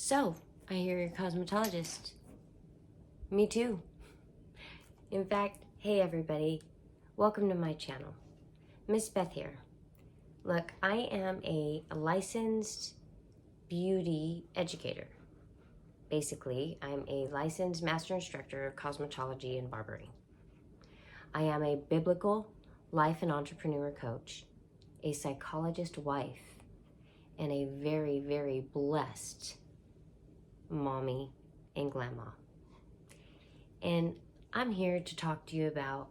So, I hear you're a cosmetologist. Me too. In fact, hey everybody, welcome to my channel. Miss Beth here. Look, I am a licensed beauty educator. Basically, I'm a licensed master instructor of cosmetology and barbering. I am a biblical life and entrepreneur coach, a psychologist wife, and a very, very blessed mommy and grandma. And I'm here to talk to you about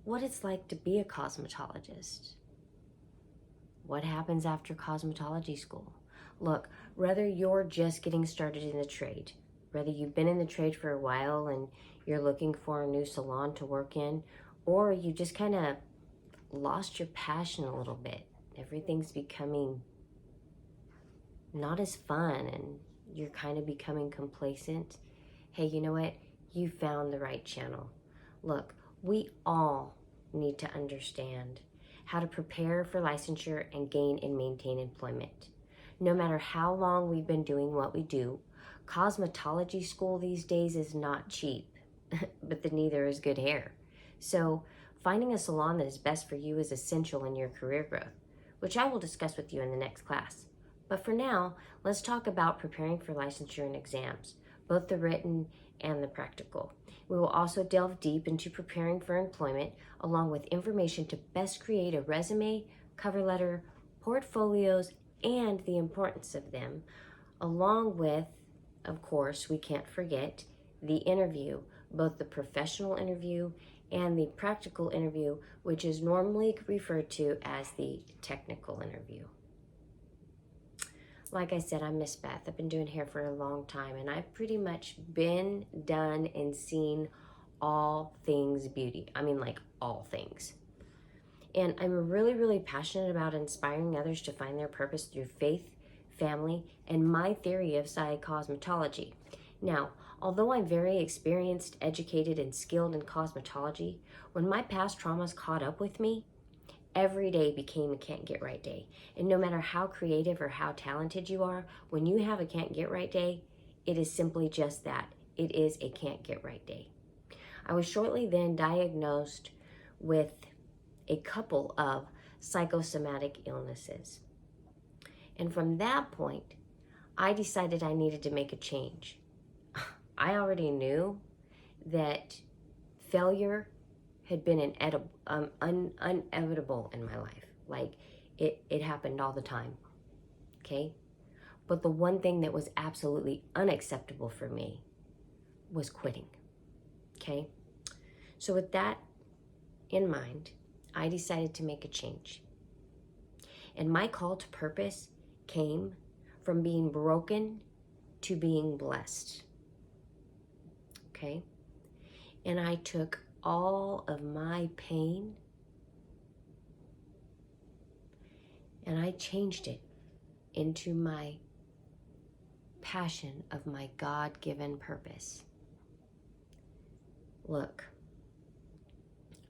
what it's like to be a cosmetologist. What happens after cosmetology school? Look, whether you're just getting started in the trade, whether you've been in the trade for a while and you're looking for a new salon to work in, or you just kind of lost your passion a little bit. Everything's becoming not as fun and you're kind of becoming complacent. Hey, you know what? You found the right channel. Look, we all need to understand how to prepare for licensure and gain and maintain employment. No matter how long we've been doing what we do, cosmetology school these days is not cheap, but then neither is good hair. So finding a salon that is best for you is essential in your career growth, which I will discuss with you in the next class. But for now, let's talk about preparing for licensure and exams, both the written and the practical. We will also delve deep into preparing for employment, along with information to best create a resume, cover letter, portfolios, and the importance of them, along with, of course, we can't forget the interview, both the professional interview and the practical interview, which is normally referred to as the technical interview. Like I said, I'm Miss Beth. I've been doing hair for a long time, and I've pretty much been, done, and seen all things beauty. I mean, like all things. And I'm really, really passionate about inspiring others to find their purpose through faith, family, and my theory of Psy-Cosmetology. Now, although I'm very experienced, educated, and skilled in cosmetology, when my past traumas caught up with me, every day became a can't get right day. And no matter how creative or how talented you are, when you have a can't get right day, it is simply just that. It is a can't get right day. I was shortly then diagnosed with a couple of psychosomatic illnesses. And from that point, I decided I needed to make a change. I already knew that failure had been inevitable in my life. Like it happened all the time, okay? But the one thing that was absolutely unacceptable for me was quitting, okay? So with that in mind, I decided to make a change. And my call to purpose came from being broken to being blessed, okay? And I took all of my pain and I changed it into my passion of my God-given purpose. Look,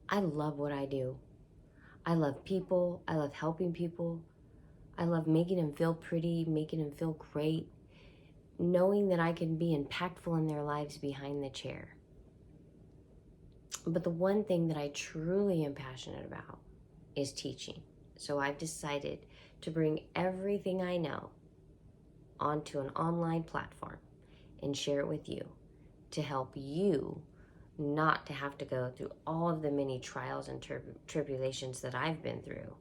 I love what I do. I love people. I love helping people. I love making them feel pretty, making them feel great, knowing that I can be impactful in their lives behind the chair. But the one thing that I truly am passionate about is teaching. So I've decided to bring everything I know onto an online platform and share it with you to help you not to have to go through all of the many trials and tribulations that I've been through,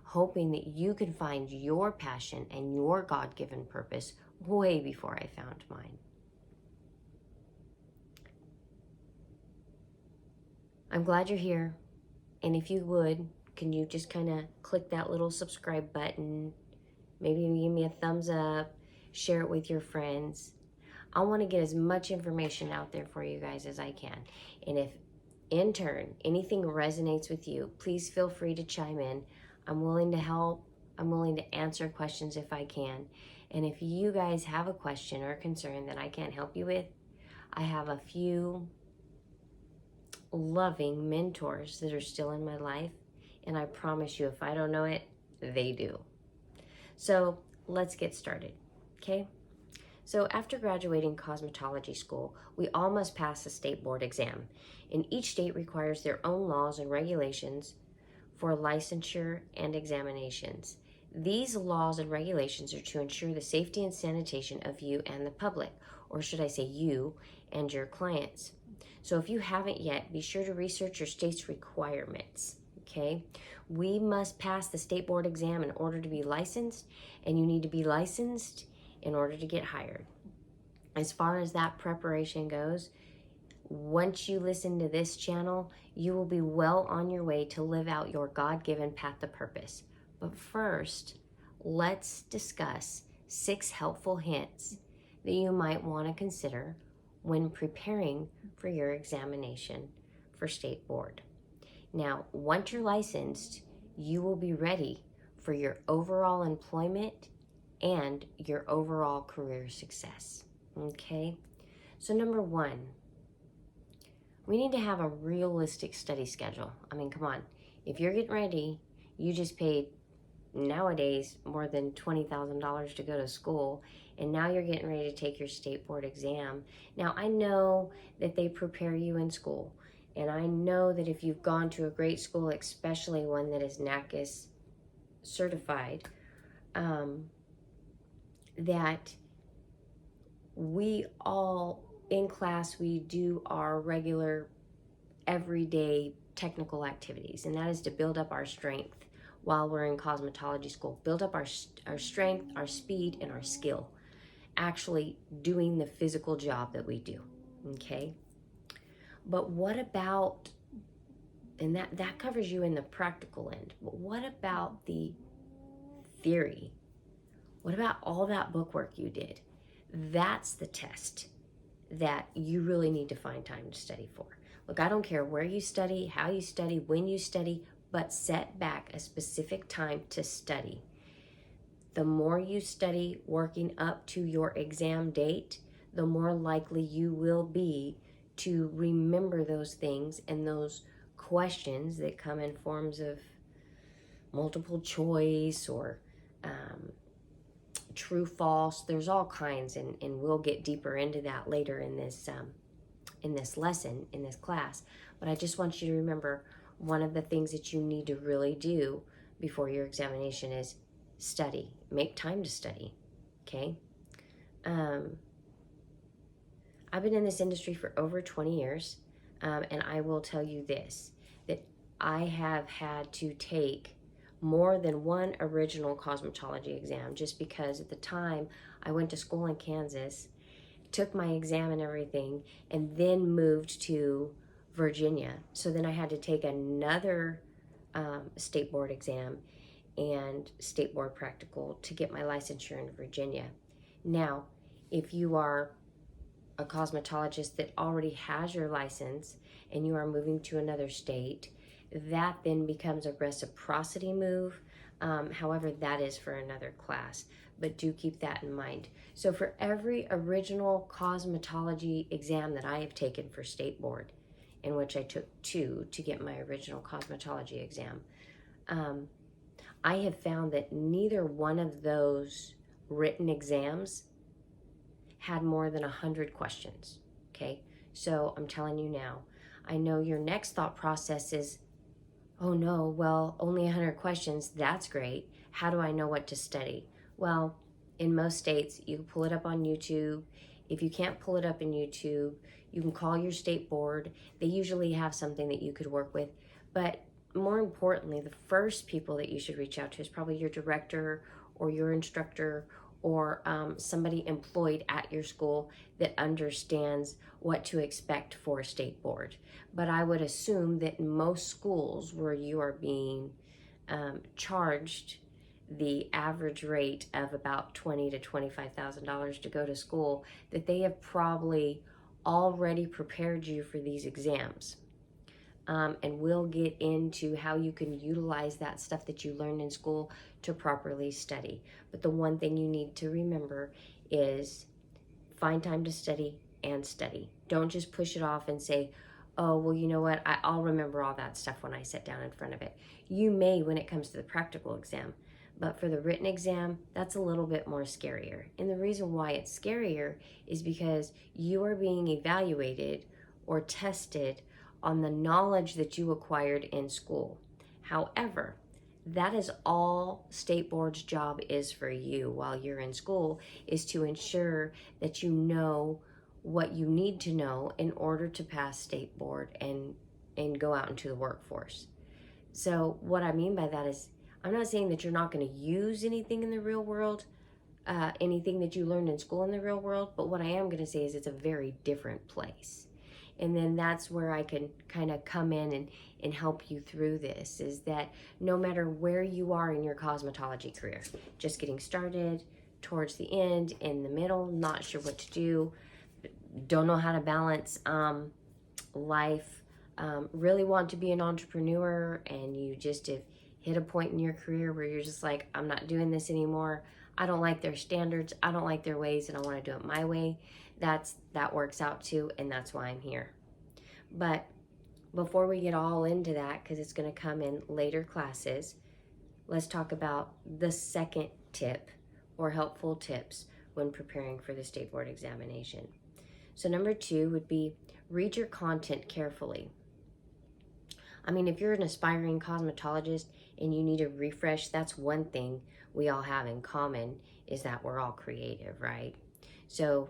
hoping that you can find your passion and your God-given purpose way before I found mine. I'm glad you're here, and if you would, can you just kind of click that little subscribe button, maybe give me a thumbs up, share it with your friends. I want to get as much information out there for you guys as I can, and if in turn anything resonates with you, please feel free to chime in. I'm willing to help. I'm willing to answer questions if I can, and if you guys have a question or concern that I can't help you with, I have a few loving mentors that are still in my life, and I promise you, if I don't know it, they do. So let's get started, okay? So after graduating cosmetology school, we all must pass a state board exam. And each state requires their own laws and regulations for licensure and examinations. These laws and regulations are to ensure the safety and sanitation of you and the public, or should I say you and your clients. So if you haven't yet, be sure to research your state's requirements, okay? We must pass the state board exam in order to be licensed, and you need to be licensed in order to get hired. As far as that preparation goes, once you listen to this channel, you will be well on your way to live out your God-given path of purpose. But first, let's discuss 6 helpful hints that you might want to consider when preparing for your examination for state board. Now, once you're licensed, you will be ready for your overall employment and your overall career success, okay? So number 1, we need to have a realistic study schedule. I mean, come on. If you're getting ready, you just paid nowadays more than $20,000 to go to school, and now you're getting ready to take your state board exam. Now, I know that they prepare you in school, and I know that if you've gone to a great school, especially one that is NACIS certified, that we all in class, we do our regular everyday technical activities, and that is to build up our strength while we're in cosmetology school. Build up our strength, our speed, and our skill, actually doing the physical job that we do, okay? But what about, and that covers you in the practical end, but what about the theory? What about all that book work you did? That's the test that you really need to find time to study for. Look, I don't care where you study, how you study, when you study, but set back a specific time to study. The more you study working up to your exam date, the more likely you will be to remember those things and those questions that come in forms of multiple choice or true, false. There's all kinds, and we'll get deeper into that later in this lesson, in this class. But I just want you to remember, one of the things that you need to really do before your examination is study. Make time to study, okay? I've been in this industry for over 20 years, and I will tell you this, that I have had to take more than one original cosmetology exam, just because at the time I went to school in Kansas, took my exam and everything, and then moved to Virginia. So then I had to take another state board exam and state board practical to get my licensure in Virginia. Now, if you are a cosmetologist that already has your license and you are moving to another state, that then becomes a reciprocity move. However, that is for another class, but do keep that in mind. So for every original cosmetology exam that I have taken for state board, in which I took 2 to get my original cosmetology exam, I have found that neither one of those written exams had more than 100 questions, okay? So I'm telling you now, I know your next thought process is, oh no, well, only 100 questions, that's great. How do I know what to study? Well, in most states, you can pull it up on YouTube. If you can't pull it up in YouTube, you can call your state board. They usually have something that you could work with. But more importantly, the first people that you should reach out to is probably your director or your instructor or somebody employed at your school that understands what to expect for a state board. But I would assume that in most schools where you are being charged the average rate of about $20,000 to $25,000 to go to school, that they have probably already prepared you for these exams. And we'll get into how you can utilize that stuff that you learned in school to properly study. But the one thing you need to remember is find time to study and study. Don't just push it off and say, oh, well, you know what, I'll remember all that stuff when I sit down in front of it. You may when it comes to the practical exam, But for the written exam, that's a little bit more scarier. And the reason why it's scarier is because you are being evaluated or tested on the knowledge that you acquired in school. However, that is all state board's job is for you while you're in school, is to ensure that you know what you need to know in order to pass state board and go out into the workforce. So what I mean by that is, I'm not saying that you're not going to use anything in the real world, anything that you learned in school in the real world, but what I am going to say is it's a very different place. And then that's where I can kind of come in and help you through this, is that no matter where you are in your cosmetology career, just getting started, towards the end, in the middle, not sure what to do, don't know how to balance life, really want to be an entrepreneur, and you just have hit a point in your career where you're just like, I'm not doing this anymore. I don't like their standards. I don't like their ways, and I want to do it my way. That works out too, and that's why I'm here. But before we get all into that, because it's going to come in later classes, let's talk about the second tip or helpful tips when preparing for the state board examination. So number 2 would be read your content carefully. I mean, if you're an aspiring cosmetologist and you need a refresh, that's one thing we all have in common, is that we're all creative, right? So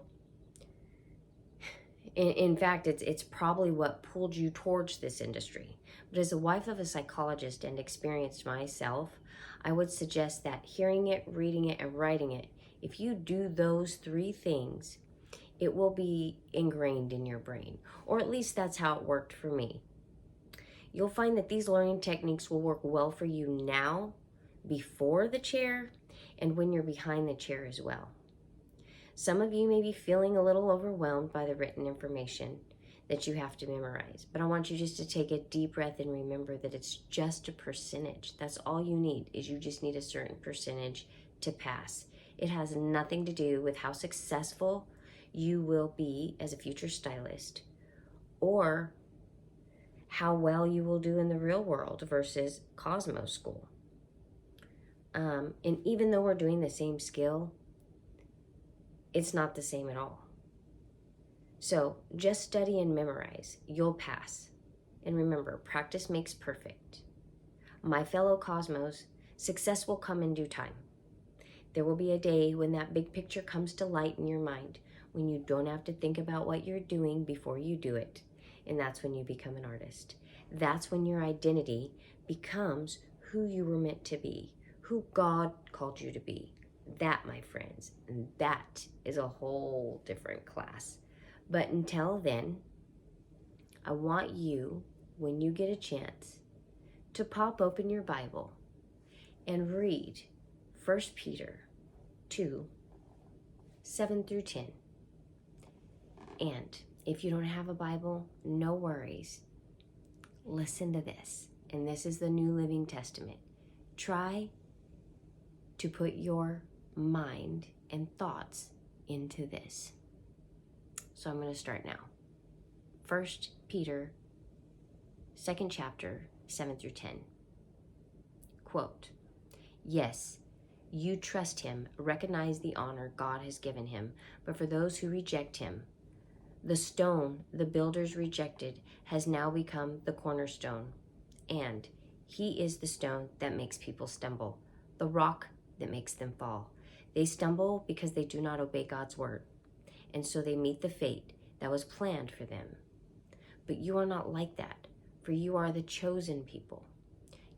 in fact, it's probably what pulled you towards this industry. But as a wife of a psychologist and experienced myself, I would suggest that hearing it, reading it, and writing it, if you do those 3 things, it will be ingrained in your brain, or at least that's how it worked for me. You'll find that these learning techniques will work well for you now, before the chair, and when you're behind the chair as well. Some of you may be feeling a little overwhelmed by the written information that you have to memorize, but I want you just to take a deep breath and remember that it's just a percentage. That's all you need, is you just need a certain percentage to pass. It has nothing to do with how successful you will be as a future stylist, or how well you will do in the real world versus Cosmo school. And even though we're doing the same skill, it's not the same at all. So just study and memorize. You'll pass. And remember, practice makes perfect. My fellow Cosmos, success will come in due time. There will be a day when that big picture comes to light in your mind, when you don't have to think about what you're doing before you do it. And that's when you become an artist. That's when your identity becomes who you were meant to be, who God called you to be. That, my friends, and that is a whole different class. But until then, I want you, when you get a chance, to pop open your Bible and read 1 Peter 2, 7 through 10. And if you don't have a Bible, no worries. Listen to this. And this is the New Living Testament. Try to put your mind and thoughts into this. So I'm going to start now. 1 Peter, 2nd chapter, 7 through 10. Quote, "Yes, you trust him, recognize the honor God has given him, but for those who reject him, the stone the builders rejected has now become the cornerstone, and he is the stone that makes people stumble, the rock that makes them fall. They stumble because they do not obey God's word, and so they meet the fate that was planned for them. But you are not like that, for you are the chosen people.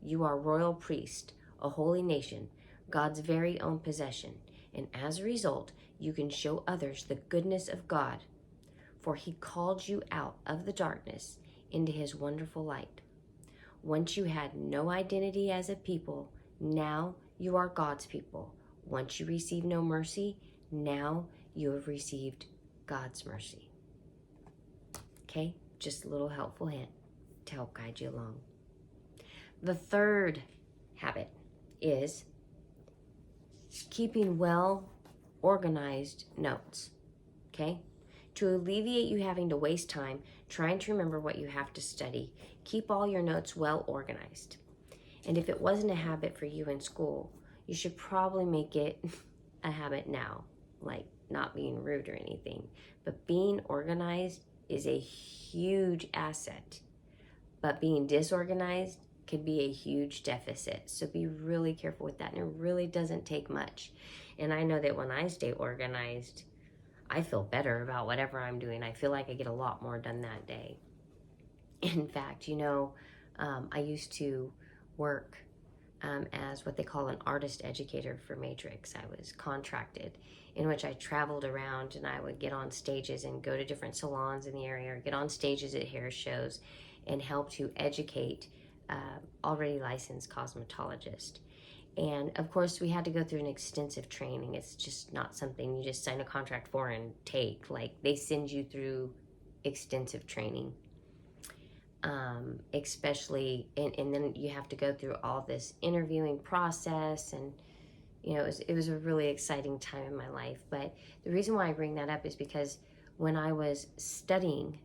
You are royal priest, a holy nation, God's very own possession, and as a result, you can show others the goodness of God, for he called you out of the darkness into his wonderful light. Once you had no identity as a people, now you are God's people. Once you received no mercy, now you have received God's mercy." Okay, just a little helpful hint to help guide you along. The third habit is keeping well organized notes, okay? To alleviate you having to waste time trying to remember what you have to study, keep all your notes well organized. And if it wasn't a habit for you in school, you should probably make it a habit now, like not being rude or anything. But being organized is a huge asset, but being disorganized could be a huge deficit. So be really careful with that. And it really doesn't take much. And I know that when I stay organized, I feel better about whatever I'm doing. I feel like I get a lot more done that day. In fact, I used to work as what they call an artist educator for Matrix. I was contracted, in which I traveled around and I would get on stages and go to different salons in the area, or get on stages at hair shows and help to educate already licensed cosmetologists. And of course, we had to go through an extensive training. It's just not something you just sign a contract for and take. Like, they send you through extensive training. Especially, and then you have to go through all this interviewing process, and it was a really exciting time in my life. But the reason why I bring that up is because when I was studying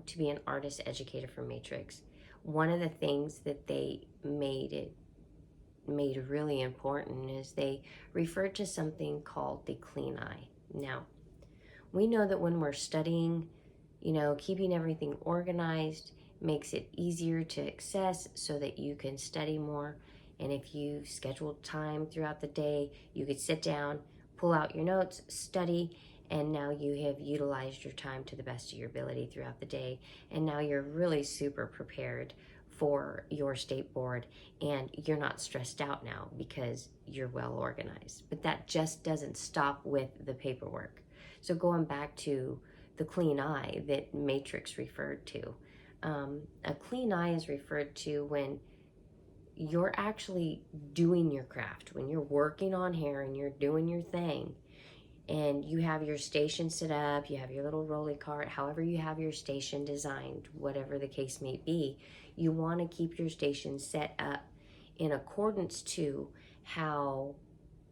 to be an artist educator for Matrix, one of the things that they made really important is they referred to something called the clean eye. Now, we know that when we're studying, keeping everything organized makes it easier to access so that you can study more. And if you've scheduled time throughout the day, you could sit down, pull out your notes, study, and now you have utilized your time to the best of your ability throughout the day. And now you're really super prepared for your state board, and you're not stressed out now because you're well organized. But that just doesn't stop with the paperwork. So going back to the clean eye that Matrix referred to, a clean eye is referred to when you're actually doing your craft, when you're working on hair and you're doing your thing, and you have your station set up, you have your little rolly cart, however you have your station designed, whatever the case may be, you want to keep your station set up in accordance to how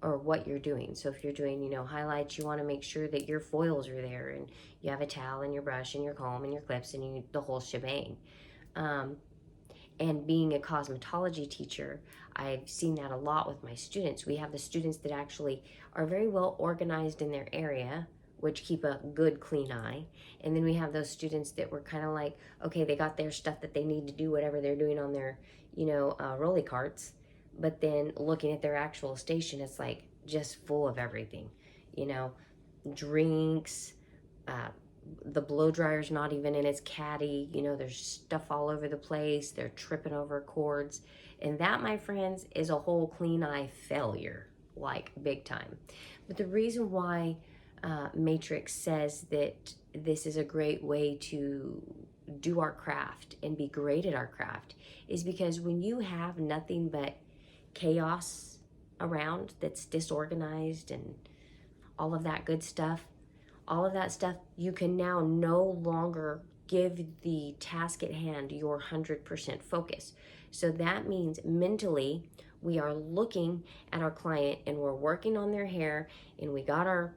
or what you're doing. So if you're doing, highlights, you want to make sure that your foils are there, and you have a towel and your brush and your comb and your clips and the whole shebang. And being a cosmetology teacher, I've seen that a lot with my students. We have the students that actually are very well organized in their area, which keep a good clean eye. And then we have those students that were kind of like, okay, they got their stuff that they need to do whatever they're doing on their, rolly carts. But then looking at their actual station, it's like just full of everything, drinks, the blow dryer's not even in its caddy, there's stuff all over the place, they're tripping over cords. And that, my friends, is a whole clean eye failure, like big time. But the reason why Matrix says that this is a great way to do our craft and be great at our craft is because when you have nothing but chaos around that's disorganized and all of that good stuff, you can now no longer give the task at hand your 100% focus. So that means mentally we are looking at our client and we're working on their hair, and we got our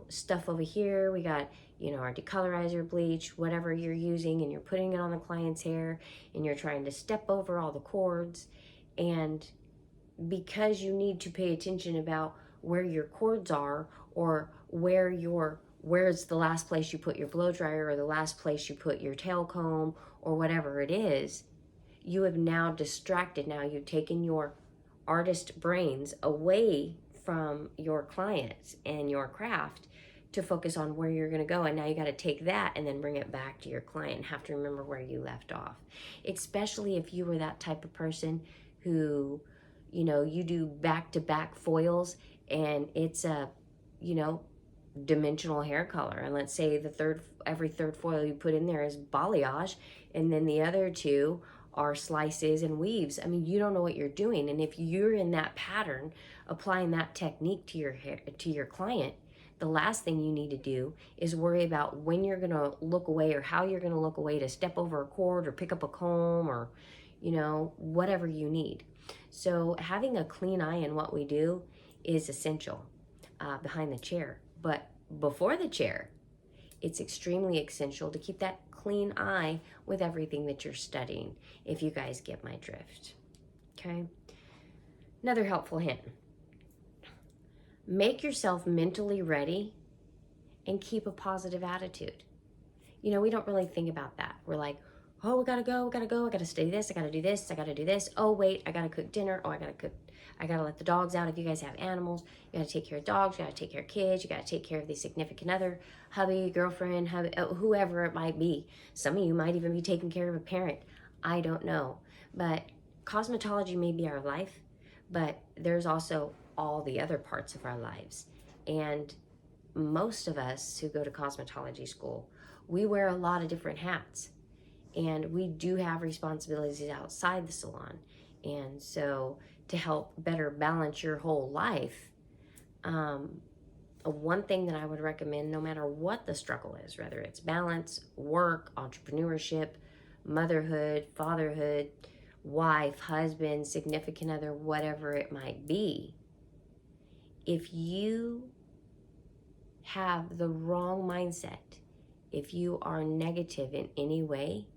stuff over here, we got our decolorizer, bleach, whatever you're using, and you're putting it on the client's hair, and you're trying to step over all the cords. And because you need to pay attention about where your cords are, or where's the last place you put your blow dryer, or the last place you put your tail comb, or whatever it is, you have now distracted. Now you've taken your artist brains away from your clients and your craft to focus on where you're going to go. And now you got to take that and then bring it back to your client and have to remember where you left off. Especially if you were that type of person who, you do back-to-back foils, and it's a, dimensional hair color. And let's say every third foil you put in there is balayage, and then the other two are slices and weaves. I mean, you don't know what you're doing. And if you're in that pattern, applying that technique to your hair, to your client, the last thing you need to do is worry about when you're going to look away, or how you're going to look away to step over a cord or pick up a comb, or whatever you need. So having a clean eye in what we do is essential behind the chair. But before the chair, it's extremely essential to keep that clean eye with everything that you're studying, if you guys get my drift. Okay? Another helpful hint. Make yourself mentally ready and keep a positive attitude. You know, we don't really think about that. We're like, oh, we gotta go, I gotta study this, I gotta do this, I gotta do this. Oh, wait, I gotta cook dinner. Oh, I gotta let the dogs out. If you guys have animals, you gotta take care of dogs, you gotta take care of kids, you gotta take care of the significant other, hubby, girlfriend, whoever it might be. Some of you might even be taking care of a parent. I don't know. But cosmetology may be our life, but there's also all the other parts of our lives. And most of us who go to cosmetology school, we wear a lot of different hats, and we do have responsibilities outside the salon. And so to help better balance your whole life, one thing that I would recommend, no matter what the struggle is, whether it's balance, work, entrepreneurship, motherhood, fatherhood, wife, husband, significant other, whatever it might be, if you have the wrong mindset, if you are negative in any way,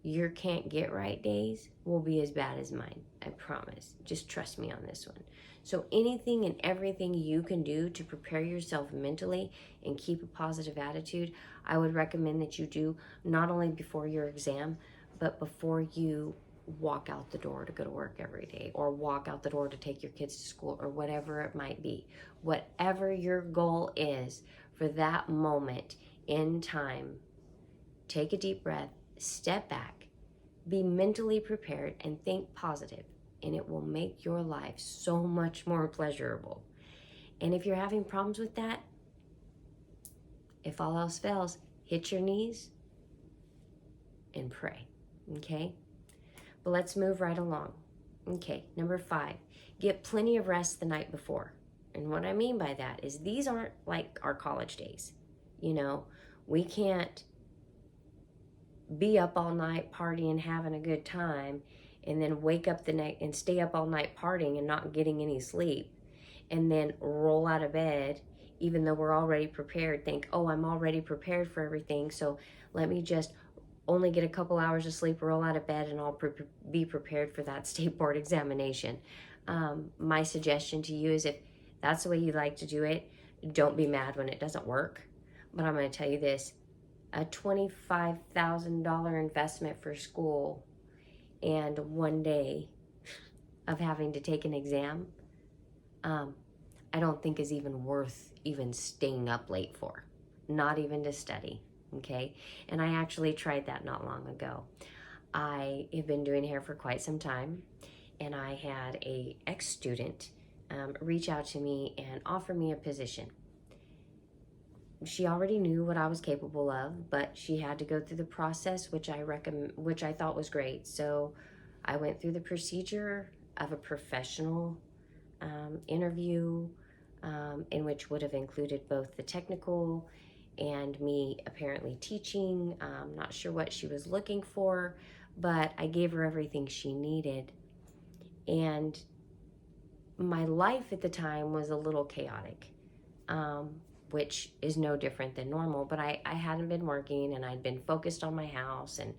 your can't get right days will be as bad as mine. I promise. Just trust me on this one. So anything and everything you can do to prepare yourself mentally and keep a positive attitude, I would recommend that you do, not only before your exam, but before you walk out the door to go to work every day, or walk out the door to take your kids to school, or whatever it might be. Whatever your goal is for that moment in time, take a deep breath, step back, be mentally prepared, and think positive, and it will make your life so much more pleasurable. And if you're having problems with that, if all else fails, hit your knees and pray, okay? But let's move right along. Okay, number 5, get plenty of rest the night before. And what I mean by that is these aren't like our college days. You know, we can't be up all night partying, having a good time, and then wake up the night and stay up all night partying and not getting any sleep, and then roll out of bed, even though we're already prepared, think, oh, I'm already prepared for everything, so let me just only get a couple hours of sleep, roll out of bed, and I'll be prepared for that state board examination. My suggestion to you is, if that's the way you like to do it, don't be mad when it doesn't work. But I'm going to tell you this, a $25,000 investment for school and 1 day of having to take an exam, I don't think is even worth even staying up late for, not even to study, okay? And I actually tried that not long ago. I have been doing hair for quite some time, and I had a ex-student reach out to me and offer me a position. She already knew what I was capable of, but she had to go through the process, which I thought was great. So I went through the procedure of a professional interview, in which would have included both the technical and me apparently teaching. Not sure what she was looking for, but I gave her everything she needed. And my life at the time was a little chaotic, which is no different than normal, but I hadn't been working, and I'd been focused on my house, and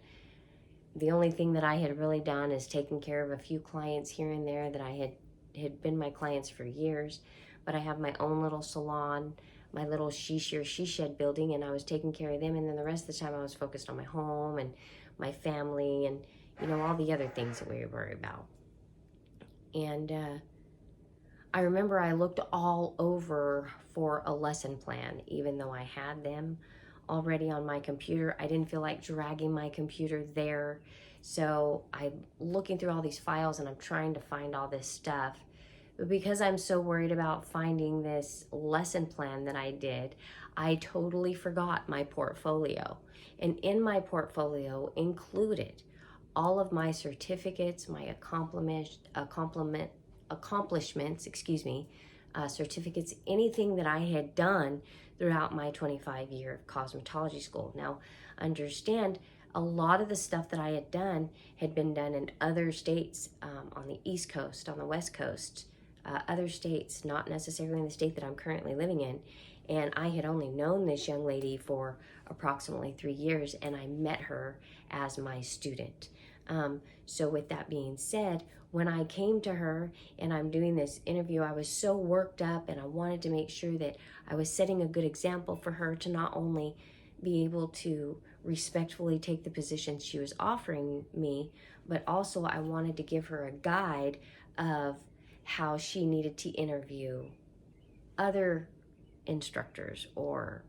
the only thing that I had really done is taken care of a few clients here and there that I had been my clients for years. But I have my own little salon, my little she shed building, and I was taking care of them, and then the rest of the time I was focused on my home and my family and, you know, all the other things that we worry about. And I remember I looked all over for a lesson plan, even though I had them already on my computer. I didn't feel like dragging my computer there. So I'm looking through all these files and I'm trying to find all this stuff. But because I'm so worried about finding this lesson plan that I did, I totally forgot my portfolio. And in my portfolio included all of my certificates, my accomplishments, certificates, anything that I had done throughout my 25-year cosmetology school. Now, understand, a lot of the stuff that I had done had been done in other states, on the East Coast, on the West Coast, other states, not necessarily in the state that I'm currently living in. And I had only known this young lady for approximately 3 years, and I met her as my student. So with that being said, when I came to her and I'm doing this interview, I was so worked up and I wanted to make sure that I was setting a good example for her to not only be able to respectfully take the position she was offering me, but also I wanted to give her a guide of how she needed to interview other instructors or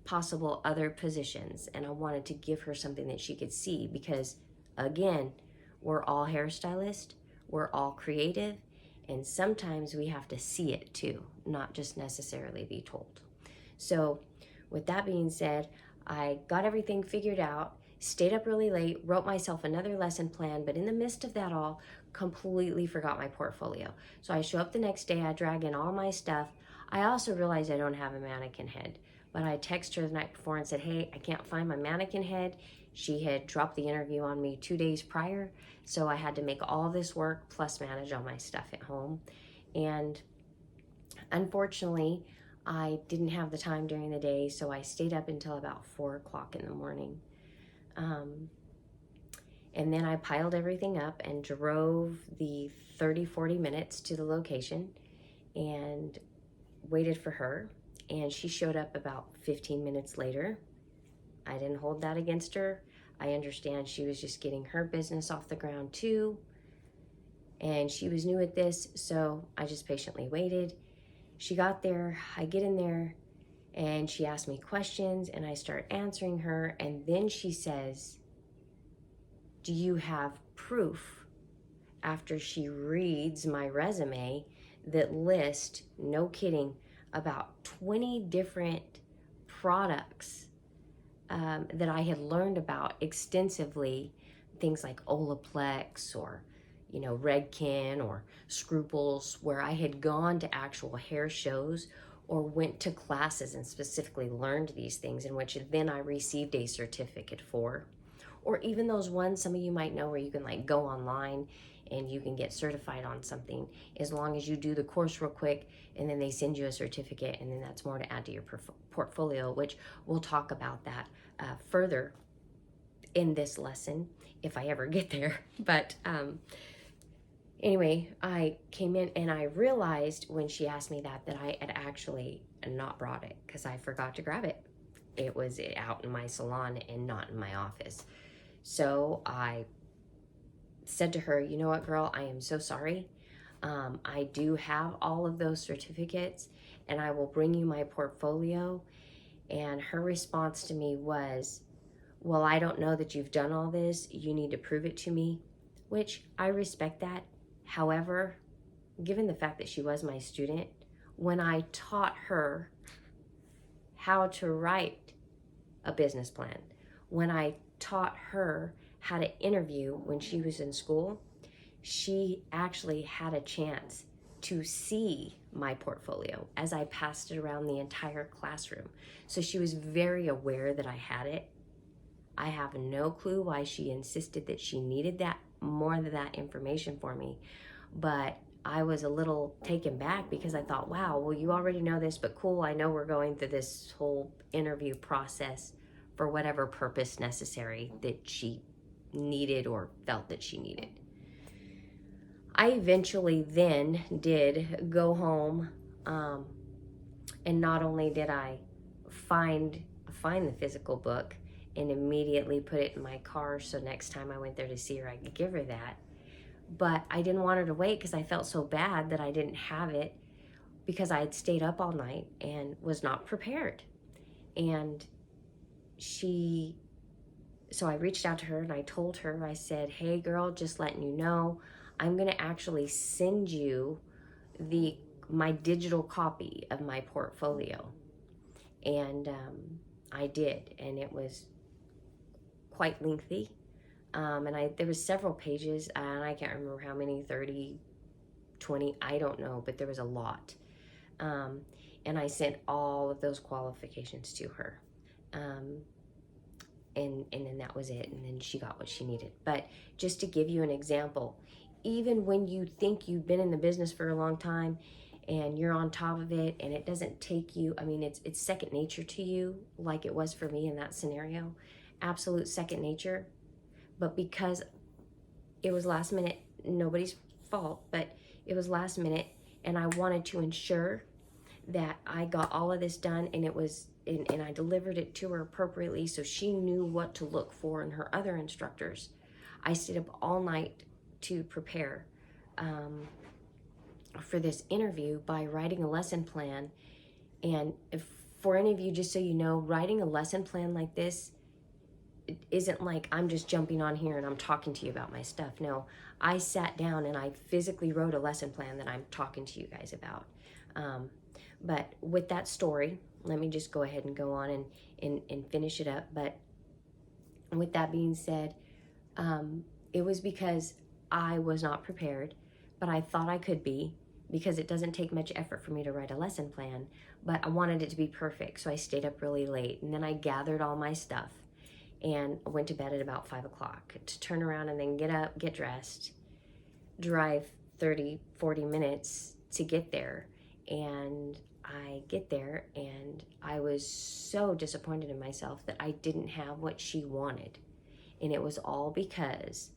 possible other positions. And I wanted to give her something that she could see because, again, we're all hairstylists, we're all creative, and sometimes we have to see it too, not just necessarily be told. So with that being said, I got everything figured out, stayed up really late, wrote myself another lesson plan, but in the midst of that all, completely forgot my portfolio. So I show up the next day, I drag in all my stuff. I also realized I don't have a mannequin head, but I texted her the night before and said, hey, I can't find my mannequin head. She had dropped the interview on me 2 days prior, so I had to make all this work plus manage all my stuff at home. And unfortunately, I didn't have the time during the day, so I stayed up until about 4 o'clock in the morning. And then I piled everything up and drove the 30-40 minutes to the location and waited for her. And she showed up about 15 minutes later. I didn't hold that against her. I understand she was just getting her business off the ground too. And she was new at this, so I just patiently waited. She got there, I get in there, and she asked me questions, and I start answering her, and then she says, do you have proof, after she reads my resume that lists, no kidding, about 20 different products that I had learned about extensively, things like Olaplex or Redken or Scruples, where I had gone to actual hair shows or went to classes and specifically learned these things, in which then I received a certificate for. Or even those ones some of you might know where you can like go online and you can get certified on something as long as you do the course real quick, and then they send you a certificate, and then that's more to add to your portfolio, which we'll talk about that further in this lesson if I ever get there. But anyway, I came in and I realized when she asked me that I had actually not brought it because I forgot to grab it. It was out in my salon and not in my office. So I said to her, you know what, girl, I am so sorry. I do have all of those certificates and I will bring you my portfolio. And her response to me was, well, I don't know that you've done all this. You need to prove it to me, which I respect that. However, given the fact that she was my student, when I taught her how to write a business plan, when I taught her how to interview when she was in school, she actually had a chance to see my portfolio as I passed it around the entire classroom. So she was very aware that I had it. I have no clue why she insisted that she needed that more than that information for me, but I was a little taken back because I thought, wow, well, you already know this, but cool, I know we're going through this whole interview process for whatever purpose necessary that she needed or felt that she needed. I eventually then did go home, and not only did I find the physical book and immediately put it in my car so next time I went there to see her I could give her that, but I didn't want her to wait because I felt so bad that I didn't have it because I had stayed up all night and was not prepared. And so I reached out to her and I told her, I said, hey girl, just letting you know, I'm gonna actually send you my digital copy of my portfolio. And I did, and it was quite lengthy. And there was several pages, and I can't remember how many, 30, 20, I don't know, but there was a lot. And I sent all of those qualifications to her. And then that was it, and then she got what she needed. But just to give you an example, even when you think you've been in the business for a long time and you're on top of it and it doesn't take you, I mean, it's second nature to you, like it was for me in that scenario, absolute second nature. but because it was last minute, nobody's fault, but it was last minute, and I wanted to ensure that I got all of this done, and and I delivered it to her appropriately so she knew what to look for in her other instructors. I stayed up all night to prepare for this interview by writing a lesson plan. And if, for any of you, just so you know, writing a lesson plan like this, it isn't like I'm just jumping on here and I'm talking to you about my stuff. No, I sat down and I physically wrote a lesson plan that I'm talking to you guys about. But with that story, let me just go ahead and go on and finish it up. But with that being said, it was because I was not prepared, but I thought I could be, because it doesn't take much effort for me to write a lesson plan, but I wanted it to be perfect. So I stayed up really late, and then I gathered all my stuff and went to bed at about 5 o'clock to turn around and then get up, get dressed, drive 30, 40 minutes to get there. And I get there and I was so disappointed in myself that I didn't have what she wanted. And it was all because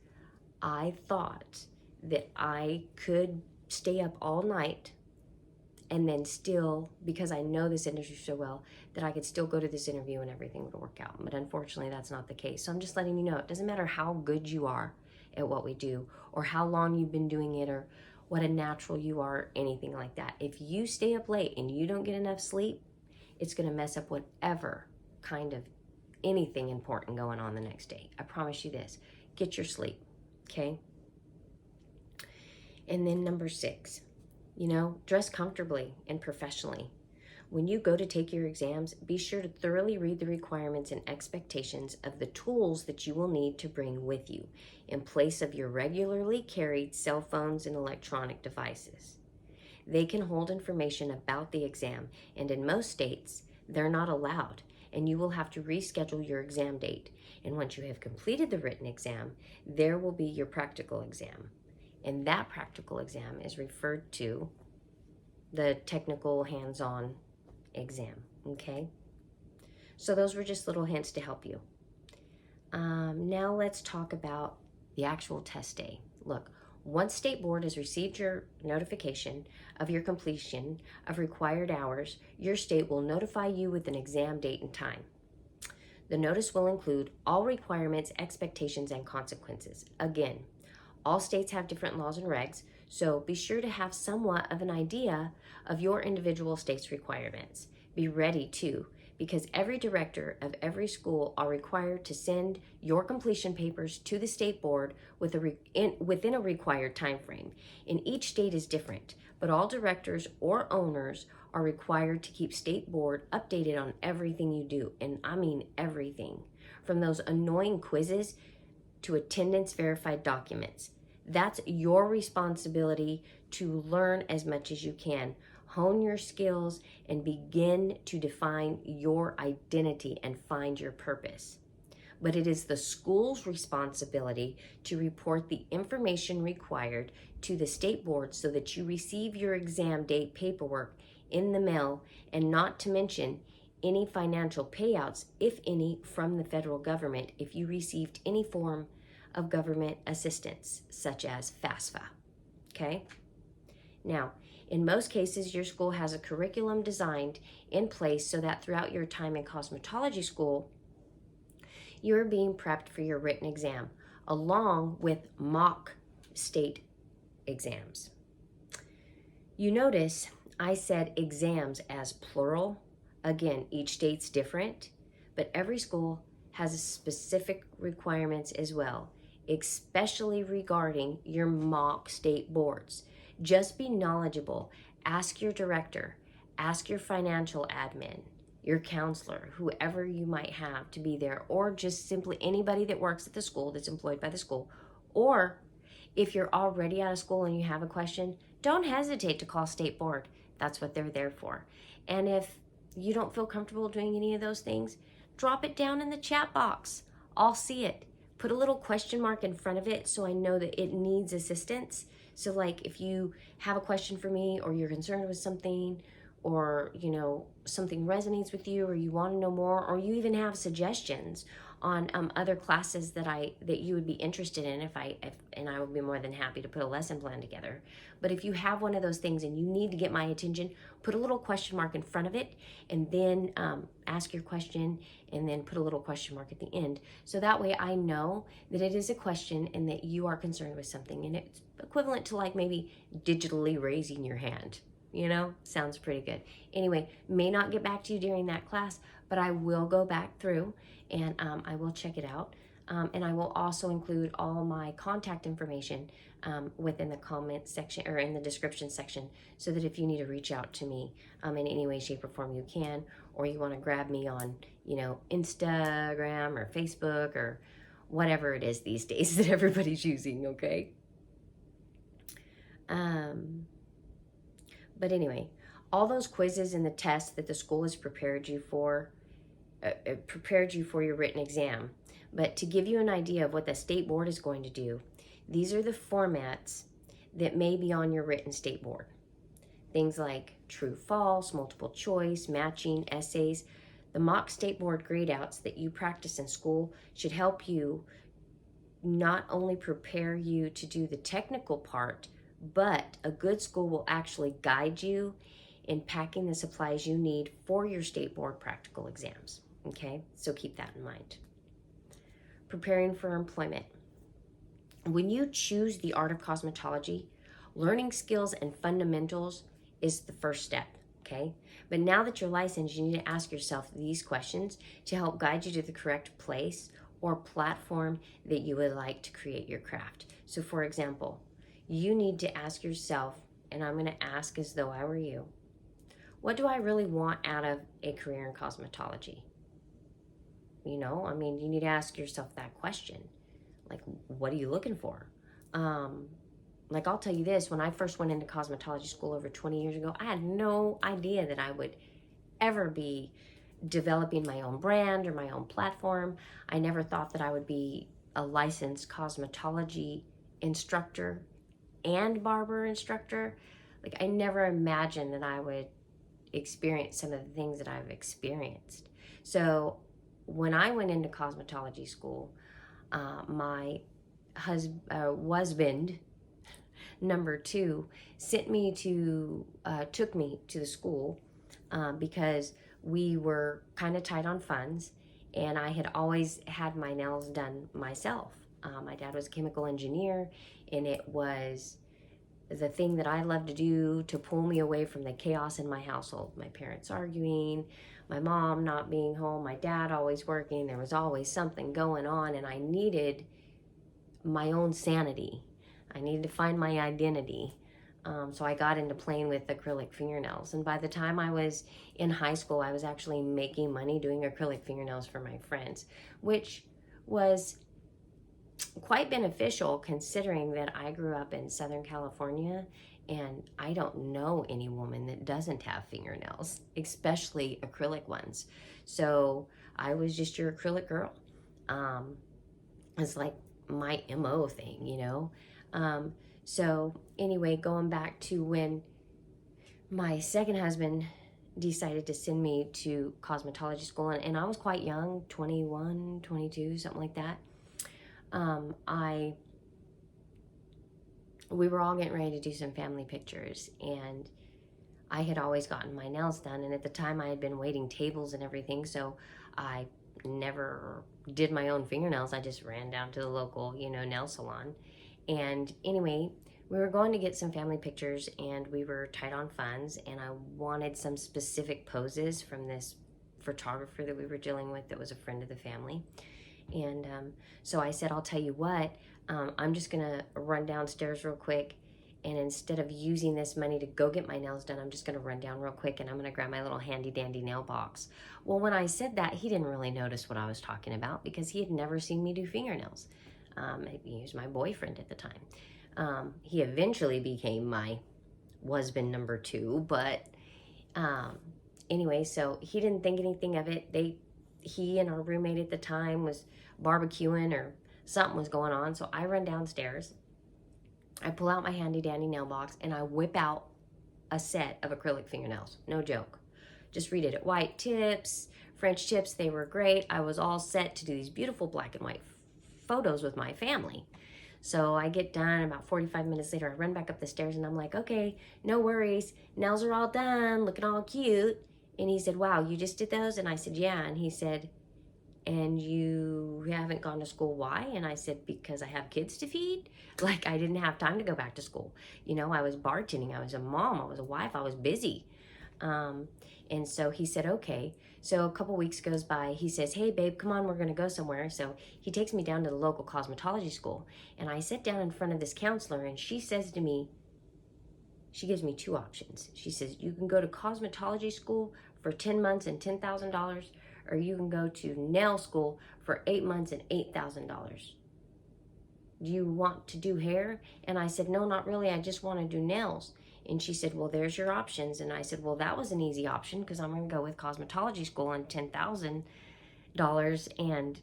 I thought that I could stay up all night and then still, because I know this industry so well, that I could still go to this interview and everything would work out. But unfortunately, that's not the case. So I'm just letting you know, it doesn't matter how good you are at what we do, or how long you've been doing it, or what a natural you are, anything like that. If you stay up late and you don't get enough sleep, it's gonna mess up whatever kind of anything important going on the next day. I promise you this, get your sleep, okay? And then number 6, dress comfortably and professionally. When you go to take your exams, be sure to thoroughly read the requirements and expectations of the tools that you will need to bring with you in place of your regularly carried cell phones and electronic devices. They can hold information about the exam, and in most states, they're not allowed, and you will have to reschedule your exam date. And once you have completed the written exam, there will be your practical exam. And that practical exam is referred to the technical hands-on exam, okay? So those were just little hints to help you. Now let's talk about the actual test day. Look, once State Board has received your notification of your completion of required hours, your state will notify you with an exam date and time. The notice will include all requirements, expectations, and consequences. Again, all states have different laws and regs, so be sure to have somewhat of an idea of your individual state's requirements. Be ready too, because every director of every school are required to send your completion papers to the State Board within a required time frame. And each state is different, but all directors or owners are required to keep State Board updated on everything you do, and I mean everything, from those annoying quizzes to attendance verified documents. That's your responsibility to learn as much as you can, hone your skills, and begin to define your identity and find your purpose. But it is the school's responsibility to report the information required to the State Board so that you receive your exam date paperwork in the mail, and not to mention any financial payouts, if any, from the federal government if you received any form of government assistance, such as FAFSA, okay? Now, in most cases, your school has a curriculum designed in place so that throughout your time in cosmetology school, you're being prepped for your written exam, along with mock state exams. You notice I said exams as plural. Again, each state's different, but every school has specific requirements as well, especially regarding your mock state boards. Just be knowledgeable. Ask your director, ask your financial admin, your counselor, whoever you might have to be there, or just simply anybody that works at the school that's employed by the school. Or if you're already out of school and you have a question, don't hesitate to call State Board. That's what they're there for. And if you don't feel comfortable doing any of those things, drop it down in the chat box. I'll see it. Put a little question mark in front of it so I know that it needs assistance. So like if you have a question for me, or you're concerned with something, or something resonates with you, or you want to know more, or you even have suggestions on other classes that you would be interested in, and I would be more than happy to put a lesson plan together. But if you have one of those things and you need to get my attention, put a little question mark in front of it, and then ask your question, and then put a little question mark at the end. So that way I know that it is a question and that you are concerned with something, and it's equivalent to like maybe digitally raising your hand. You know, sounds pretty good. Anyway, may not get back to you during that class, but I will go back through and I will check it out. And I will also include all my contact information within the comment section or in the description section, so that if you need to reach out to me in any way, shape, or form, you can, or you want to grab me on, you know, Instagram or Facebook or whatever it is these days that everybody's using, okay? But anyway, all those quizzes and the tests that the school has prepared you for your written exam. But to give you an idea of what the state board is going to do, these are the formats that may be on your written state board. Things like true, false, multiple choice, matching, essays. The mock state board grade outs that you practice in school should help you not only prepare you to do the technical part, but a good school will actually guide you in packing the supplies you need for your state board practical exams. Okay, so keep that in mind. Preparing for employment. When you choose the art of cosmetology, learning skills and fundamentals is the first step, okay? But now that you're licensed, you need to ask yourself these questions to help guide you to the correct place or platform that you would like to create your craft. So for example, you need to ask yourself, and I'm going to ask as though I were you, what do I really want out of a career in cosmetology? You know, I mean, you need to ask yourself that question. Like, what are you looking for? Like, I'll tell you this, when I first went into cosmetology school over 20 years ago, I had no idea that I would ever be developing my own brand or my own platform. I never thought that I would be a licensed cosmetology instructor and barber instructor. Like, I never imagined that I would experience some of the things that I've experienced. So when I went into cosmetology school, my husband, number 2, took me to the school because we were kind of tight on funds, and I had always had my nails done myself. My dad was a chemical engineer, and it was the thing that I loved to do to pull me away from the chaos in my household. My parents arguing, my mom not being home, my dad always working. There was always something going on, and I needed my own sanity. I needed to find my identity. So I got into playing with acrylic fingernails. And by the time I was in high school, I was actually making money doing acrylic fingernails for my friends, which was quite beneficial considering that I grew up in Southern California, and I don't know any woman that doesn't have fingernails, especially acrylic ones. So I was just your acrylic girl. It's like my MO thing, you know? So anyway, going back to when my second husband decided to send me to cosmetology school, and I was quite young, 21, 22, something like that. We were all getting ready to do some family pictures, and I had always gotten my nails done, and at the time I had been waiting tables and everything, so I never did my own fingernails. I just ran down to the local, nail salon. And anyway, we were going to get some family pictures, and we were tight on funds, and I wanted some specific poses from this photographer that we were dealing with that was a friend of the family. And so I said, I'll tell you what, I'm just gonna run downstairs real quick, and instead of using this money to go get my nails done, I'm just gonna run down real quick, and I'm gonna grab my little handy dandy nail box. Well, when I said that, he didn't really notice what I was talking about because he had never seen me do fingernails. He was my boyfriend at the time. He eventually became my husband number 2, but anyway, so he didn't think anything of it. He and our roommate at the time was barbecuing or something was going on. So I run downstairs, I pull out my handy dandy nail box, and I whip out a set of acrylic fingernails. No joke. just redid it. White tips, French tips, they were great. I was all set to do these beautiful black and white photos with my family. So I get done, about 45 minutes later, I run back up the stairs and I'm like, okay, no worries. Nails are all done, looking all cute. And he said, wow, you just did those? And I said, yeah. And he said, and you haven't gone to school, why? And I said, because I have kids to feed. Like, I didn't have time to go back to school. You know, I was bartending, I was a mom, I was a wife, I was busy. And so he said, okay. So a couple weeks goes by, he says, hey babe, come on, we're gonna go somewhere. So he takes me down to the local cosmetology school, and I sit down in front of this counselor, and she says to me, she gives me two options. She says, you can go to cosmetology school for 10 months and $10,000, or you can go to nail school for 8 months and $8,000. Do you want to do hair? And I said, no, not really. I just want to do nails. And she said, well, there's your options. And I said, well, that was an easy option because I'm going to go with cosmetology school on $10,000 and,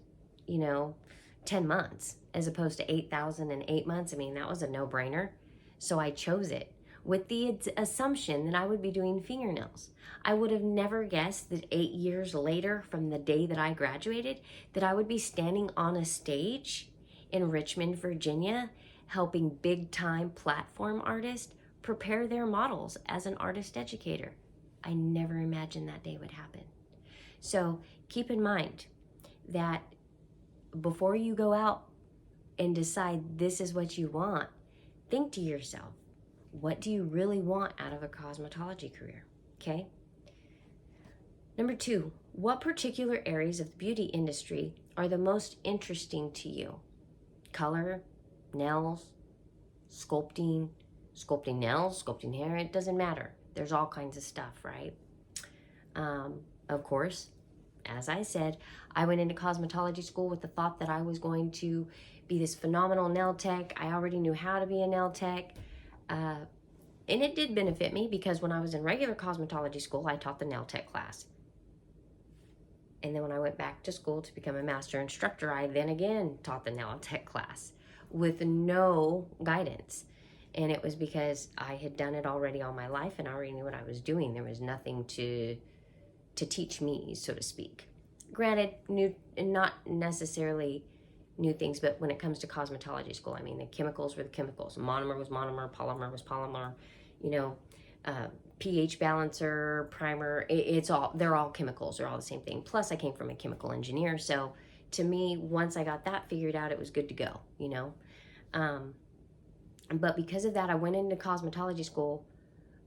10 months as opposed to 8,000 in 8 months. I mean, that was a no-brainer. So I chose it with the assumption that I would be doing fingernails. I would have never guessed that 8 years later from the day that I graduated, that I would be standing on a stage in Richmond, Virginia, helping big-time platform artists prepare their models as an artist educator. I never imagined that day would happen. So keep in mind that before you go out and decide this is what you want, think to yourself, what do you really want out of a cosmetology career? Okay? Number 2, what particular areas of the beauty industry are the most interesting to you? Color, nails, sculpting nails, sculpting hair, it doesn't matter. There's all kinds of stuff, right? Of course, as I said, I went into cosmetology school with the thought that I was going to be this phenomenal nail tech. I already knew how to be a nail tech. And it did benefit me because when I was in regular cosmetology school, I taught the nail tech class. And then when I went back to school to become a master instructor, I then again taught the nail tech class with no guidance. And it was because I had done it already all my life and I already knew what I was doing. There was nothing to teach me, so to speak. Granted, not necessarily new things, but when it comes to cosmetology school, I mean, the chemicals were the chemicals. Monomer was monomer, polymer was polymer, pH balancer, primer, they're all chemicals, they're all the same thing. Plus I came from a chemical engineer, so to me, once I got that figured out, it was good to go, But because of that, I went into cosmetology school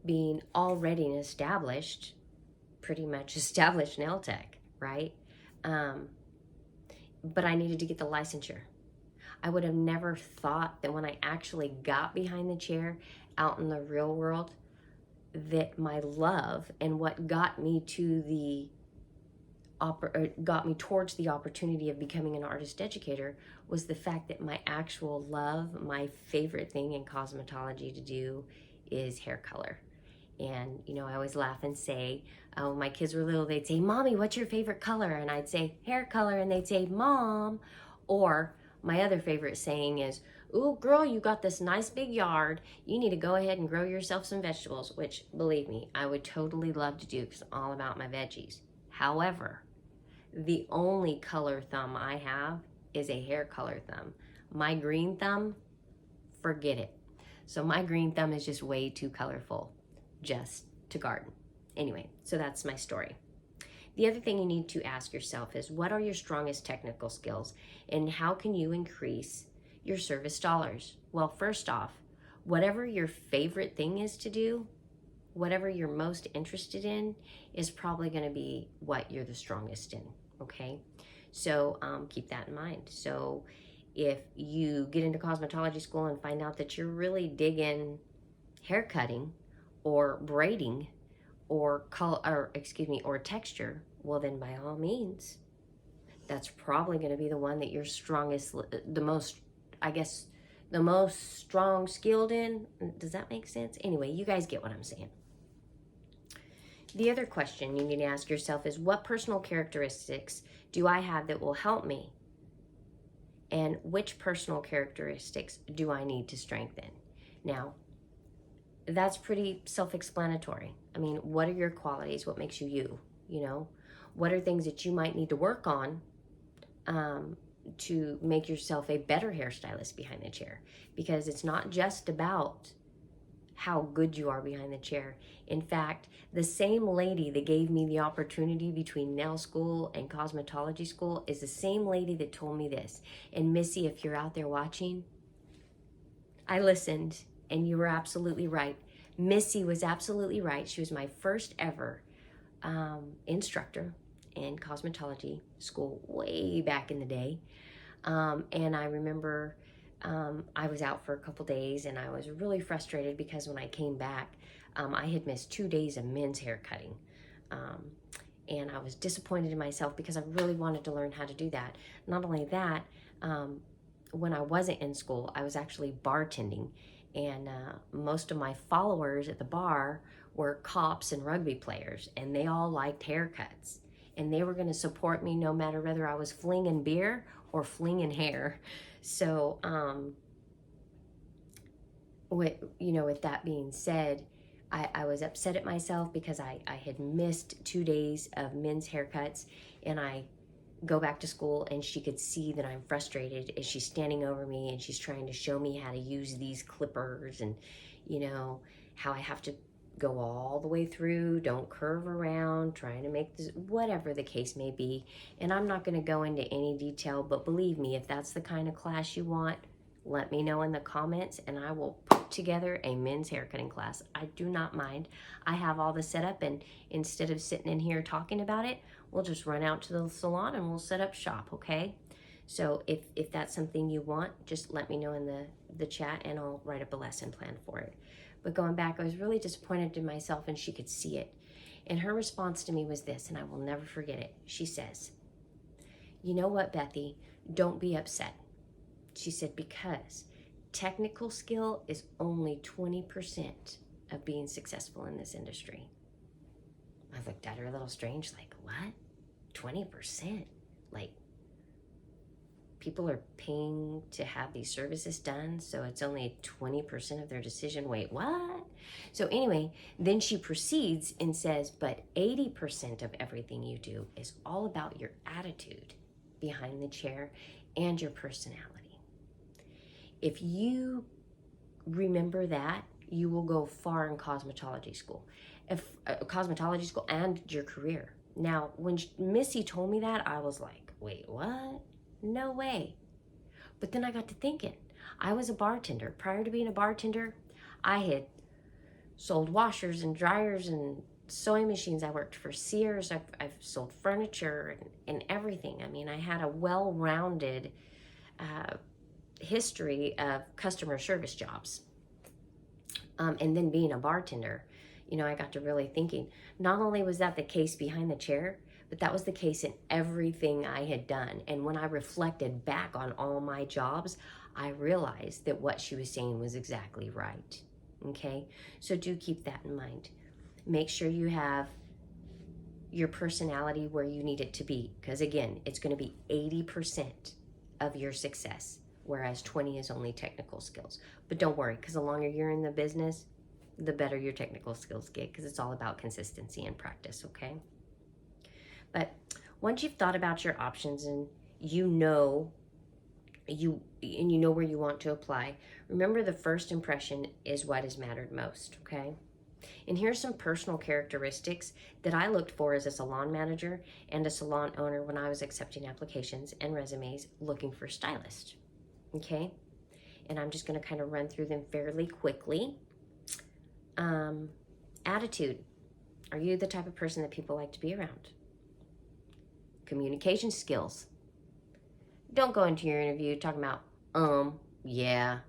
being already an established, pretty much established nail tech, right? But I needed to get the licensure. I would have never thought that when I actually got behind the chair out in the real world, that my love and what got me towards the opportunity of becoming an artist educator was the fact that my actual love, my favorite thing in cosmetology to do is hair color. And, I always laugh and say, when my kids were little, they'd say, Mommy, what's your favorite color? And I'd say, hair color. And they'd say, Mom. Or my other favorite saying is, ooh, girl, you got this nice big yard. You need to go ahead and grow yourself some vegetables, which, believe me, I would totally love to do because I'm all about my veggies. However, the only color thumb I have is a hair color thumb. My green thumb, forget it. So my green thumb is just way too colorful just to garden. Anyway, so that's my story. The other thing you need to ask yourself is, what are your strongest technical skills and how can you increase your service dollars? Well, first off, whatever your favorite thing is to do, whatever you're most interested in is probably going to be what you're the strongest in, okay? So keep that in mind. So if you get into cosmetology school and find out that you're really digging hair cutting or braiding or or texture, well then by all means, that's probably going to be the one that you're the most strong skilled in. Does that make sense? Anyway, you guys get what I'm saying. The other question you need to ask yourself is, what personal characteristics do I have that will help me? And which personal characteristics do I need to strengthen? Now, that's pretty self-explanatory. I mean, what are your qualities? What makes you you? You know, what are things that you might need to work on to make yourself a better hairstylist behind the chair? Because it's not just about how good you are behind the chair. In fact, the same lady that gave me the opportunity between nail school and cosmetology school is the same lady that told me this. And Missy, if you're out there watching, I listened, and you were absolutely right. Missy was absolutely right. She was my first ever instructor in cosmetology school way back in the day. And I remember I was out for a couple days, and I was really frustrated because when I came back, I had missed 2 days of men's hair cutting. And I was disappointed in myself because I really wanted to learn how to do that. Not only that, when I wasn't in school, I was actually bartending, and most of my followers at the bar were cops and rugby players, and they all liked haircuts, and they were going to support me no matter whether I was flinging beer or flinging hair. So with that being said, I was upset at myself because I had missed 2 days of men's haircuts, and I go back to school, and she could see that I'm frustrated as she's standing over me, and she's trying to show me how to use these clippers, and how I have to go all the way through, don't curve around, trying to make this, whatever the case may be. And I'm not going to go into any detail, but believe me, if that's the kind of class you want, let me know in the comments, and I will put together a men's haircutting class. I do not mind. I have all the setup, and instead of sitting in here talking about it, we'll just run out to the salon and we'll set up shop, okay? So if that's something you want, just let me know in the chat, and I'll write up a lesson plan for it. But going back, I was really disappointed in myself, and she could see it. And her response to me was this, and I will never forget it. She says, "You know what, Bethy? Don't be upset." She said, "Because technical skill is only 20% of being successful in this industry." I looked at her a little strange, like, what? 20%? Like, people are paying to have these services done, so it's only 20% of their decision. Wait, what? So anyway, then she proceeds and says, but 80% of everything you do is all about your attitude behind the chair and your personality. If you remember that, you will go far in cosmetology school. Cosmetology school and your career. Now, when Missy told me that, I was like, wait, what? No way. But then I got to thinking. I was a bartender. Prior to being a bartender, I had sold washers and dryers and sewing machines. I worked for Sears. I've sold furniture and everything. I mean, I had a well-rounded history of customer service jobs. And then being a bartender, I got to really thinking, not only was that the case behind the chair, but that was the case in everything I had done. And when I reflected back on all my jobs, I realized that what she was saying was exactly right. Okay? So do keep that in mind. Make sure you have your personality where you need it to be. Because again, it's going to be 80% of your success, whereas 20 is only technical skills. But don't worry, because the longer you're in the business, the better your technical skills get, because it's all about consistency and practice, okay? But once you've thought about your options and you know where you want to apply, remember the first impression is what has mattered most, okay? And here's some personal characteristics that I looked for as a salon manager and a salon owner when I was accepting applications and resumes looking for stylists, okay? And I'm just going to kind of run through them fairly quickly. Attitude. Are you the type of person that people like to be around? Communication skills. Don't go into your interview talking about, yeah,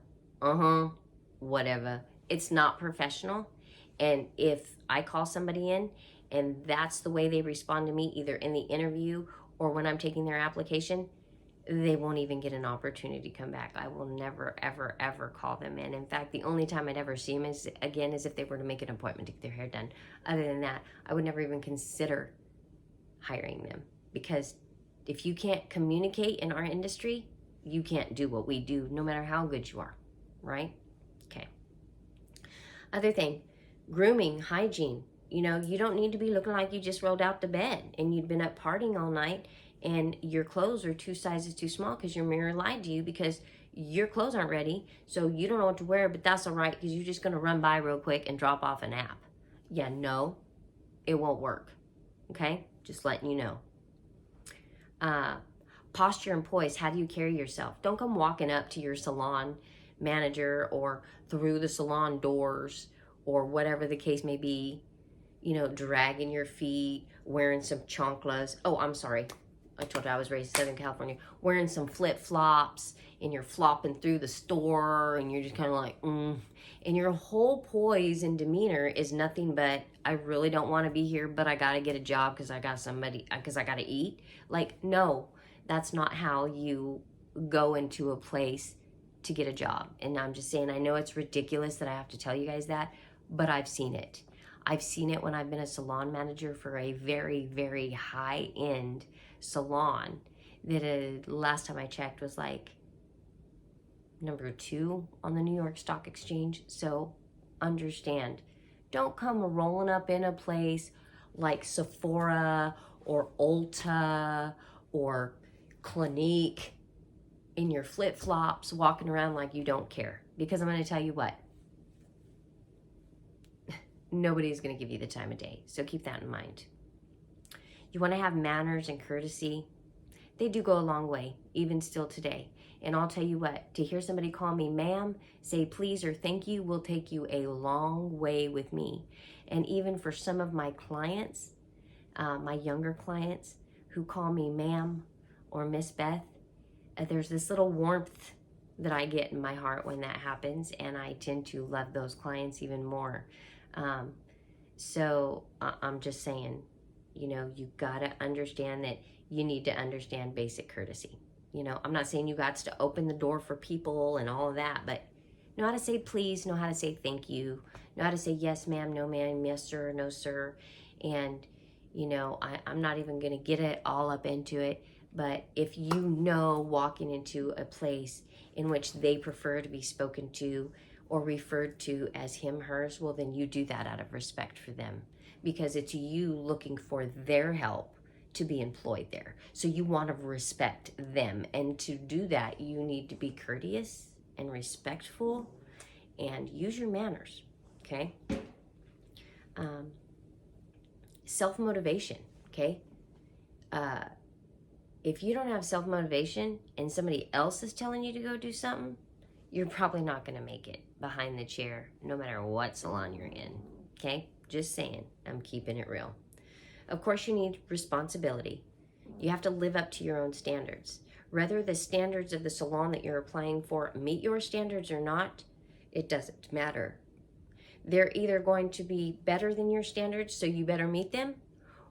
whatever. It's not professional. And if I call somebody in and that's the way they respond to me, either in the interview or when I'm taking their application, they won't even get an opportunity to come back. I will never, ever, ever call them in. In fact, the only time I'd ever see them is if they were to make an appointment to get their hair done. Other than that, I would never even consider hiring them, because if you can't communicate in our industry, you can't do what we do, no matter how good you are, right? Okay. Other thing, grooming, hygiene. You know, you don't need to be looking like you just rolled out to bed and you'd been up partying all night and your clothes are 2 sizes too small because your mirror lied to you because your clothes aren't ready. So you don't know what to wear, but that's all right because you're just going to run by real quick and drop off a nap. Yeah, no, it won't work. Okay? Just letting you know. Posture and poise. How do you carry yourself? Don't come walking up to your salon manager or through the salon doors or whatever the case may be, you know, dragging your feet, wearing some chanclas. Oh, I'm sorry. I told you I was raised in Southern California. Wearing some flip-flops and you're flopping through the store and you're just kind of like, And your whole poise and demeanor is nothing but, I really don't want to be here, but I got to get a job because I got to eat. Like, no, that's not how you go into a place to get a job. And I'm just saying, I know it's ridiculous that I have to tell you guys that, but I've seen it. I've seen it when I've been a salon manager for a very, very high-end salon that last time I checked was like number 2 on the New York Stock Exchange. So understand, don't come rolling up in a place like Sephora or Ulta or Clinique in your flip-flops walking around like you don't care. Because I'm going to tell you what, nobody's going to give you the time of day. So keep that in mind. You want to have manners and courtesy. They do go a long way, even still today. And I'll tell you what, to hear somebody call me ma'am, say please or thank you will take you a long way with me. And even for some of my clients, my younger clients who call me ma'am or Miss Beth, there's this little warmth that I get in my heart when that happens, and I tend to love those clients even more. So I'm just saying, you know, you gotta understand that you need to understand basic courtesy. You know, I'm not saying you got to open the door for people and all of that, but know how to say please, know how to say thank you, know how to say yes ma'am, no ma'am, yes sir, no sir. And, you know, I'm not even gonna get it all up into it, but if you know walking into a place in which they prefer to be spoken to or referred to as him, hers, well then you do that out of respect for them, because it's you looking for their help to be employed there. So you want to respect them. And to do that, you need to be courteous and respectful and use your manners, okay? Self-motivation, okay? If you don't have self-motivation and somebody else is telling you to go do something, you're probably not going to make it behind the chair, no matter what salon you're in, okay? Just saying, I'm keeping it real. Of course, you need responsibility. You have to live up to your own standards. Whether the standards of the salon that you're applying for meet your standards or not, it doesn't matter. They're either going to be better than your standards, so you better meet them,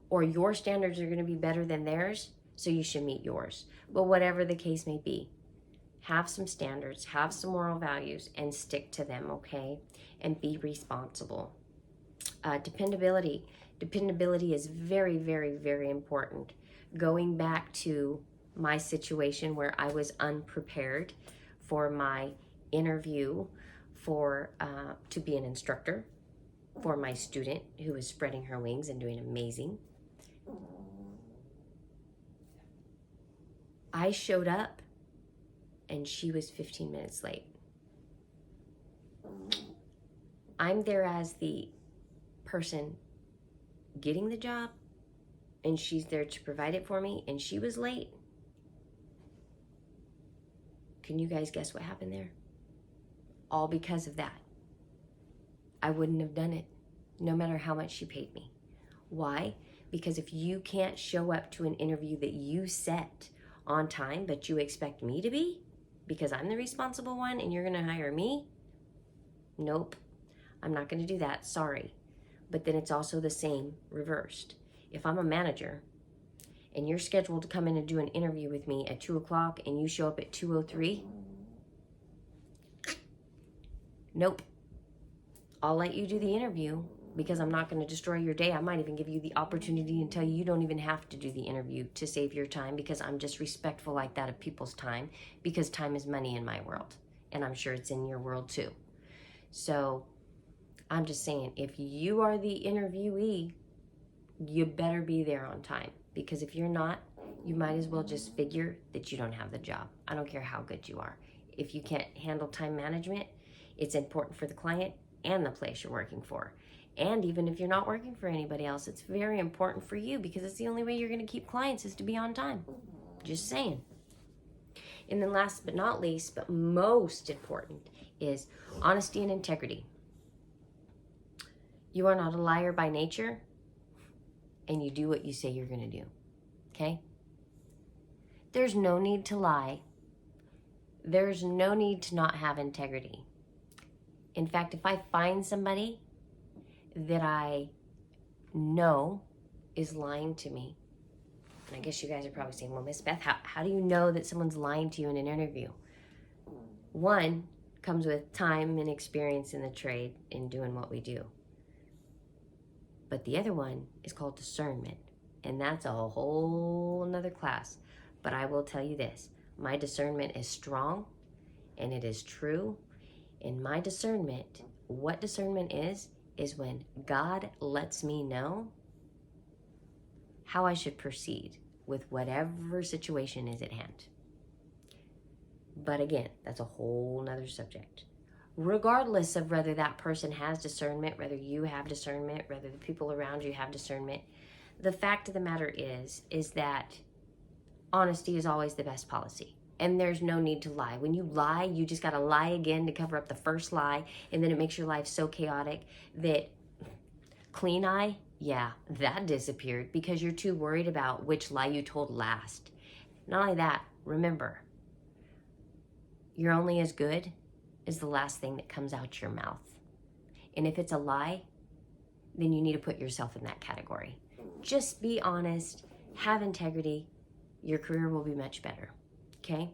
or your standards are going to be better than theirs, so you should meet yours. But whatever the case may be, have some standards, have some moral values, and stick to them, okay? And be responsible. Dependability. Dependability is very, very, very important. Going back to my situation where I was unprepared for my interview for to be an instructor for my student who was spreading her wings and doing amazing. I showed up and she was 15 minutes late. I'm there as the person getting the job, and she's there to provide it for me, and she was late. Can you guys guess what happened there? All because of that. I wouldn't have done it, no matter how much she paid me. Why? Because if you can't show up to an interview that you set on time, but you expect me to be, because I'm the responsible one and you're gonna hire me, nope, I'm not gonna do that, sorry. But then it's also the same reversed. If I'm a manager and you're scheduled to come in and do an interview with me at 2 o'clock and you show up at 2:03, nope. I'll let you do the interview because I'm not going to destroy your day. I might even give you the opportunity and tell you you don't even have to do the interview to save your time, because I'm just respectful like that of people's time, because time is money in my world. And I'm sure it's in your world too. So I'm just saying, if you are the interviewee, you better be there on time, because if you're not, you might as well just figure that you don't have the job. I don't care how good you are. If you can't handle time management, it's important for the client and the place you're working for. And even if you're not working for anybody else, it's very important for you, because it's the only way you're going to keep clients is to be on time. Just saying. And then last but not least, but most important, is honesty and integrity. You are not a liar by nature, and you do what you say you're going to do. Okay? There's no need to lie. There's no need to not have integrity. In fact, if I find somebody that I know is lying to me, and I guess you guys are probably saying, well, Miss Beth, how do you know that someone's lying to you in an interview? One comes with time and experience in the trade in doing what we do. But the other one is called discernment, and that's a whole another class. But I will tell you this, my discernment is strong, and it is true. In my discernment, what discernment is when God lets me know how I should proceed with whatever situation is at hand. But again, that's a whole nother subject. Regardless of whether that person has discernment, whether you have discernment, whether the people around you have discernment, the fact of the matter is that honesty is always the best policy. And there's no need to lie. When you lie, you just got to lie again to cover up the first lie, and then it makes your life so chaotic that clean eye, yeah, that disappeared because you're too worried about which lie you told last. Not only that, remember, you're only as good as the last thing that comes out your mouth. And if it's a lie, then you need to put yourself in that category. Just be honest, have integrity, your career will be much better. Okay?